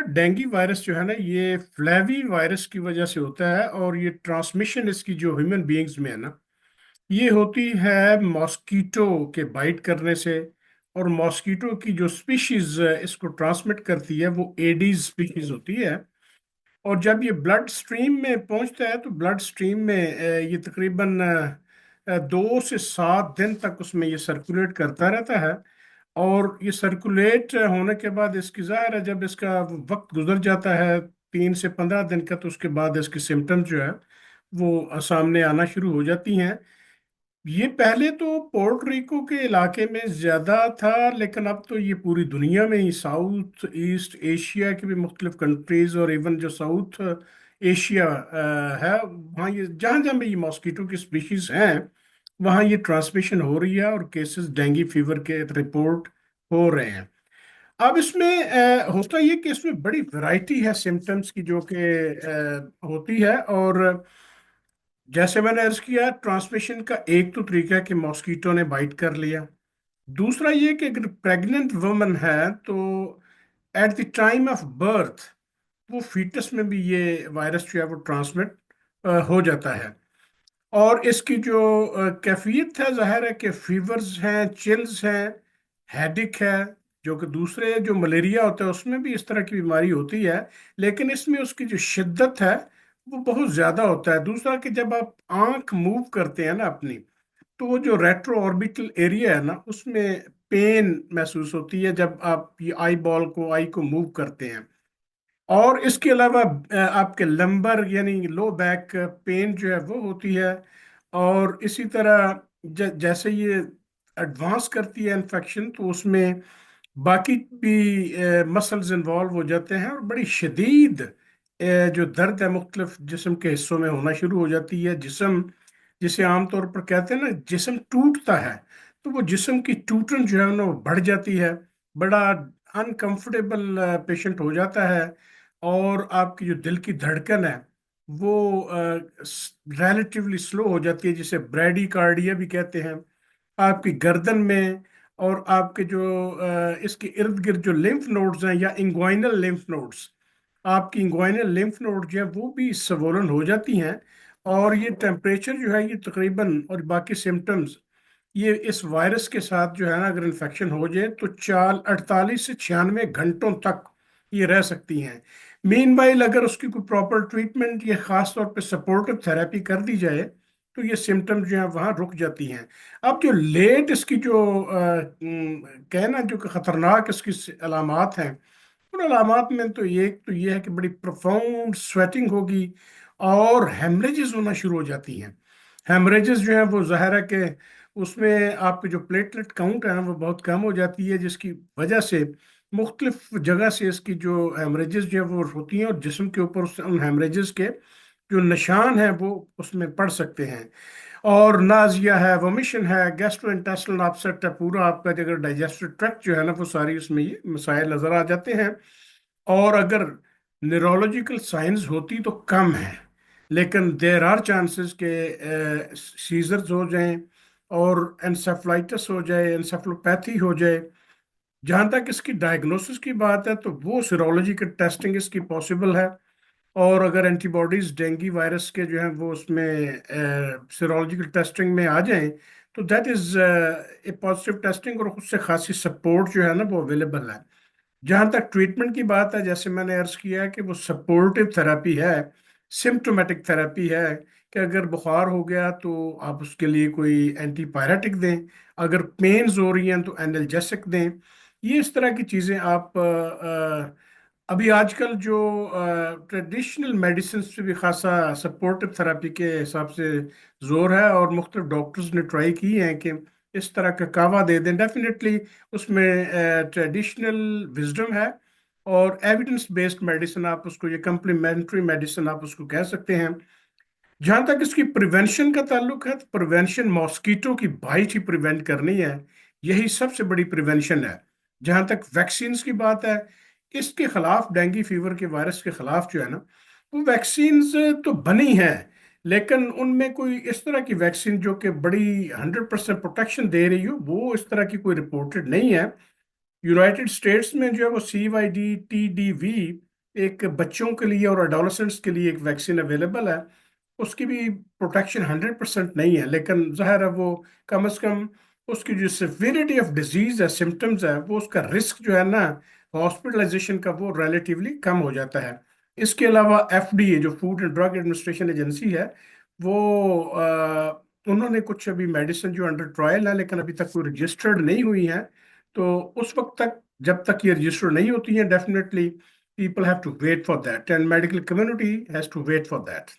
Dengue virus جو ہے نا یہ فلیوی وائرس کی وجہ سے ہوتا ہے، اور یہ ٹرانسمیشن اس کی جو ہیومن بینگز میں ہے نا یہ ہوتی ہے ماسکیٹو کے بائٹ کرنے سے۔ اور ماسکیٹو کی جو سپیشیز اس کو ٹرانسمٹ کرتی ہے وہ ایڈیز سپیشیز ہوتی ہے۔ اور جب یہ بلڈ سٹریم میں پہنچتا ہے تو بلڈ سٹریم میں یہ تقریباً 2 سے 7 دن تک اس میں یہ سرکولیٹ کرتا رہتا ہے۔ اور یہ سرکولیٹ ہونے کے بعد اس کی ظاہر ہے جب اس کا وقت گزر جاتا ہے 3 سے 15 دن کا، تو اس کے بعد اس کی سمٹمز جو ہے وہ سامنے آنا شروع ہو جاتی ہیں۔ یہ پہلے تو پورٹ ریکو کے علاقے میں زیادہ تھا، لیکن اب تو یہ پوری دنیا میں ہی ساؤتھ ایسٹ ایشیا کے بھی مختلف کنٹریز اور ایون جو ساؤتھ ایشیا ہے وہاں یہ جہاں جہاں بھی یہ ماسکیٹو کی سپیشیز ہیں وہاں یہ ٹرانسمیشن ہو رہی ہے، اور کیسز ڈینگی فیور کے رپورٹ ہو رہے ہیں۔ اب اس میں ہوتا یہ کہ اس میں بڑی ورائٹی ہے سمٹمز کی جو کہ ہوتی ہے۔ اور جیسے میں نے عرض کیا، ٹرانسمیشن کا ایک تو طریقہ ہے کہ ماسکیٹو نے بائٹ کر لیا۔ دوسرا یہ کہ اگر پریگننٹ وومن ہے تو at the time of birth وہ فیٹس میں بھی یہ وائرس جو ہے وہ ٹرانسمٹ ہو جاتا ہے۔ اور اس کی جو کیفیت ہے ظاہر ہے کہ فیورز ہیں، چلز ہیں، ہیڈک ہے، جو کہ دوسرے جو ملیریا ہوتا ہے اس میں بھی اس طرح کی بیماری ہوتی ہے، لیکن اس میں اس کی جو شدت ہے وہ بہت زیادہ ہوتا ہے۔ دوسرا کہ جب آپ آنکھ موو کرتے ہیں نا اپنی، تو وہ جو ریٹرو آربیٹل ایریا ہے نا اس میں پین محسوس ہوتی ہے جب آپ یہ آئی بال کو آئی کو موو کرتے ہیں۔ اور اس کے علاوہ آپ کے لمبر یعنی لو بیک پین جو ہے وہ ہوتی ہے۔ اور اسی طرح جیسے یہ ایڈوانس کرتی ہے انفیکشن تو اس میں باقی بھی مسلز انوالو ہو جاتے ہیں، اور بڑی شدید جو درد ہے مختلف جسم کے حصوں میں ہونا شروع ہو جاتی ہے۔ جسم جسے عام طور پر کہتے ہیں نا جسم ٹوٹتا ہے، تو وہ جسم کی ٹوٹن جو ہے نا وہ بڑھ جاتی ہے، بڑا انکمفرٹیبل پیشنٹ ہو جاتا ہے۔ اور آپ کی جو دل کی دھڑکن ہے وہ ریلیٹیولی سلو ہو جاتی ہے، جسے بریڈی کارڈیا بھی کہتے ہیں۔ آپ کی گردن میں اور آپ کے جو اس کے ارد گرد جو لمف نوڈز ہیں یا انگوائنل لمف نوڈز، آپ کی انگوائنل لمف نوڈ جو ہیں وہ بھی سوولن ہو جاتی ہیں۔ اور یہ ٹیمپریچر جو ہے یہ تقریباً اور باقی سمٹمز یہ اس وائرس کے ساتھ جو ہے نا اگر انفیکشن ہو جائے تو 48 سے 96 گھنٹوں تک یہ رہ سکتی ہیں۔ مین وائل اگر اس کی کوئی پراپر ٹریٹمنٹ یا خاص طور پہ سپورٹو تھراپی کر دی جائے تو یہ سمٹمز جو ہیں وہاں رک جاتی ہیں۔ اب جو لیٹ اس کی جو کہنا جو کہ خطرناک اس کی علامات ہیں، ان علامات میں تو ایک تو یہ ہے کہ بڑی پروفاؤنڈ سویٹنگ ہوگی اور ہیمریجز ہونا شروع ہو جاتی ہیں۔ ہیمریجز جو ہیں وہ ظاہر ہے کہ اس میں آپ کی جو پلیٹلیٹ کاؤنٹ ہے نا وہ بہت کم ہو جاتی ہے، جس کی وجہ سے مختلف جگہ سے اس کی جو ہیمریجز جو ہیں وہ ہوتی ہیں، اور جسم کے اوپر ان ہیمریجز کے جو نشان ہیں وہ اس میں پڑ سکتے ہیں۔ اور نازیا ہے، ومیشن ہے، گیسٹرو انٹیسٹنل اپسیٹ ہے، پورا آپ کا اگر ڈائجسٹو ٹریکٹ جو ہے نا وہ ساری اس میں یہ مسائل نظر آ جاتے ہیں۔ اور اگر نیورولوجیکل سائنز ہوتی تو کم ہے، لیکن دیر آر چانسز کہ سیزرز ہو جائیں اور انسیفلائٹس ہو جائے، انسیفلوپیتھی ہو جائے۔ جہاں تک اس کی ڈائگنوسس کی بات ہے تو وہ سیرولوجیکل ٹیسٹنگ اس کی پاسبل ہے۔ اور اگر اینٹی باڈیز ڈینگی وائرس کے جو ہیں وہ اس میں سیرولوجیکل ٹیسٹنگ میں آ جائیں تو that is a positive testing, اور اس سے خاصی سپورٹ جو ہے نا وہ اویلیبل ہے۔ جہاں تک ٹریٹمنٹ کی بات ہے، جیسے میں نے عرض کیا کہ وہ سپورٹو تھراپی ہے، سمپٹومیٹک تھراپی ہے، کہ اگر بخار ہو گیا تو آپ اس کے لیے کوئی اینٹی پائریٹک دیں، اگر پینز ہو رہی ہیں تو اینالجیسک دیں۔ یہ اس طرح کی چیزیں آپ ابھی آج کل جو ٹریڈیشنل میڈیسنس سے بھی خاصا سپورٹو تھراپی کے حساب سے زور ہے، اور مختلف ڈاکٹرز نے ٹرائی کی ہیں کہ اس طرح کا کعوہ دے دیں۔ ڈیفینیٹلی اس میں ٹریڈیشنل وزڈم ہے اور ایویڈنس بیسڈ میڈیسن، آپ اس کو یہ کمپلیمنٹری میڈیسن آپ اس کو کہہ سکتے ہیں۔ جہاں تک اس کی پریونشن کا تعلق ہے تو پریونشن ماسکیٹو کی بائٹ ہی پریونٹ کرنی ہے، یہی سب سے بڑی پریونشن ہے۔ جہاں تک ویکسینز کی بات ہے، اس کے خلاف ڈینگی فیور کے وائرس کے خلاف جو ہے نا وہ ویکسینز تو بنی ہیں، لیکن ان میں کوئی اس طرح کی ویکسین جو کہ بڑی 100% پروٹیکشن دے رہی ہو وہ اس طرح کی کوئی رپورٹڈ نہیں ہے۔ یونائٹڈ اسٹیٹس میں جو ہے وہ CYD TDV ایک بچوں کے لیے اور اڈولسنٹس کے لیے ایک ویکسین اویلیبل ہے، اس کی بھی پروٹیکشن 100% نہیں ہے، لیکن ظاہر ہے وہ کم از کم اس کی جو سیویرٹی آف ڈیزیز ہے، سمٹمز ہے، وہ اس کا رسک جو ہے نا ہاسپٹلائزیشن کا وہ ریلیٹیولی کم ہو جاتا ہے۔ اس کے علاوہ ایف ڈی اے جو food and drug administration agency ہے، وہ انہوں نے کچھ ابھی میڈیسن جو انڈر ٹرائل ہے لیکن ابھی تک کوئی رجسٹرڈ نہیں ہوئی ہیں، تو اس وقت تک جب تک یہ رجسٹر نہیں ہوتی ہیں definitely people have to wait for that and medical community has to wait for that.